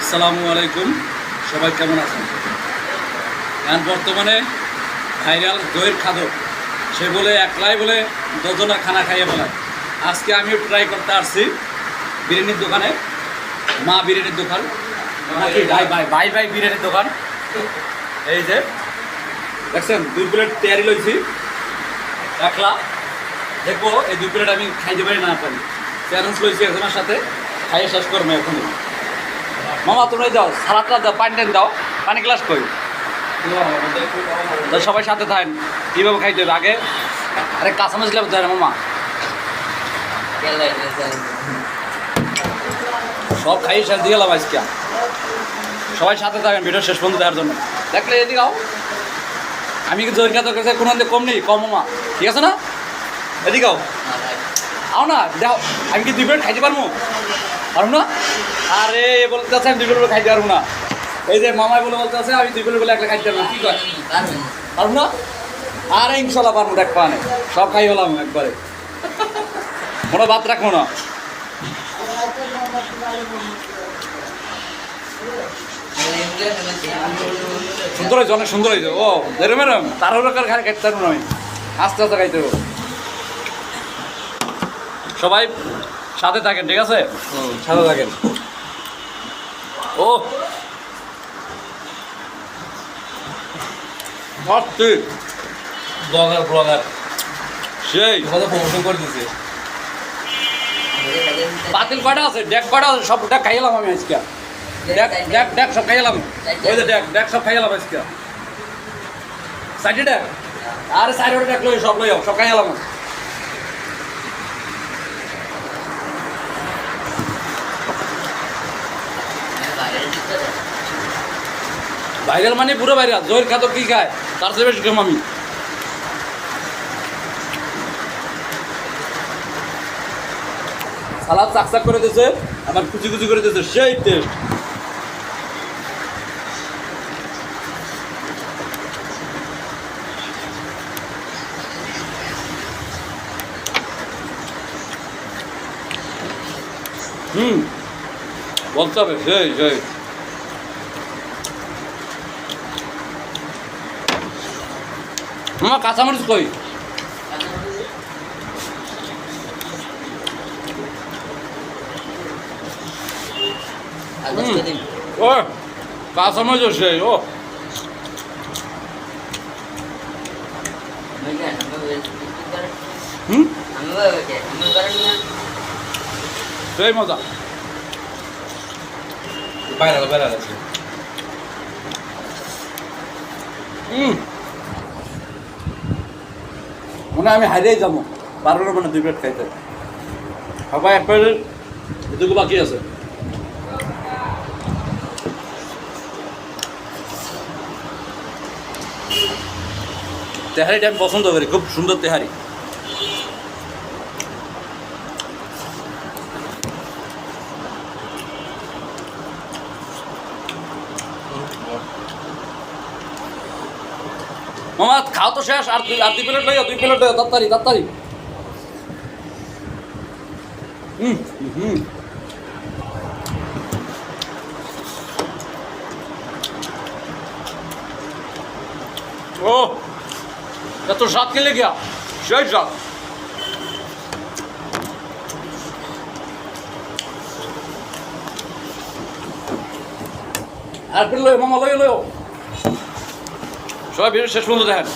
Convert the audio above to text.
আসসালামু আলাইকুম, সবাই কেমন আছেন? এখন বর্তমানে ভাইরাল দইয়ের খাদক, সে বলে একলাই বলে দজনা খানা খাইয়ে বলায়। আজকে আমিও ট্রাই করতে আসছি বিরিয়ানির দোকানে, মা বিরিয়ানির দোকান নাকি ভাই বিরিয়ানির দোকান। এই যে দেখছেন 2 প্লেট তৈরি লইছি একলা, দেখবো এই 2 প্লেট আমি খাইতে পারি না পারি। চ্যালেঞ্জ লইছি একজনের সাথে, খাইয়ে শেষ করবো এখনই। মামা তোমরা দাও, সালাদটা দাও, পানি দাও, পানি গ্লাস কই সবাই সাথে থাকেন। কীভাবে খাইতে হবে আগে? আরে কাঁচামরিচ লাগবে না মামা, সব খাইয়ে শেষ দিয়ে গেলাম আজকে। সবাই সাথে থাকেন ভিডিও শেষ পর্যন্ত দেওয়ার জন্য। দেখলে এদিকে আও, আমি কিন্তু জোর খাতে কাছে কোনো কম নেই, কম মামা, ঠিক আছে না? এদিকে আও না, দাও। আমি কি 2 প্লেট খাইতে পারবো? পারবো না? আরে বলতে আছে আমি 2 প্লেট খাইতে পারবো না। এই যে মামাই বলতে আছে আমি 2 প্লেট বলে একটা খাইতে পারবো না। কী কয় পারবো না? আরে ইনশাল্লাহ পারবো, দেখ পানে সব খাই হলাম একবারে, কোনো ভাত রাখবো না। সুন্দর হয়েছে, অনেক সুন্দর হয়েছে। ও ম্যাডাম তার খাইতে পারবো না, আমি আস্তে আস্তে খাইতে হবে। সবাই সাথে থাকেন, ঠিক আছে? সাথে থাকেন। ও ব্লগার সেই প্রমোশন করে দিচ্ছে। পাতিল কয়টা আছে, ডেক কয়টা আছে, সব ডেক খাইলাম আমি আজকে। ডেক সব খাইলাম, ওই যে ডেক সব খাইলাম আজকে। সাইডে ডেক আরে সাইডে ডেক লই, সব লই সব খাইলাম। ভাইরাল মানে পুরো ভাইরাল। জয়ের খাতো কি খায় তার চেয়ে বেশি কম আমি। সালাদ চাকচাক করে দিয়েছে, আমার কুচি কুচি করে দিয়েছে, সেই টেস্ট। বলতে হবে সেই সেই। আমার কাঁচামরিচ কই? ও কাঁচামরিচ সেই। ও সেই মজা। বাইরে আছে। মনে আমি হারিয়ে যাবো, পারবো না মানে 2 প্লেট খাইতে। সবাই 1 প্লেট, এটুকু বাকি আছে। তেহারিটা আমি পছন্দ করি, খুব সুন্দর তেহারি। মামা খাও তো শেষ, আর 2 প্লেট লইও, 2 প্লেট লইও, তাড়াতাড়ি। ও এত স্বাদ খেলে গিয়া, সেই স্বাদ। আর প্লেট লইও মামা, লইও সবাই ভিডিও শেষ পর্যন্ত দেখেন।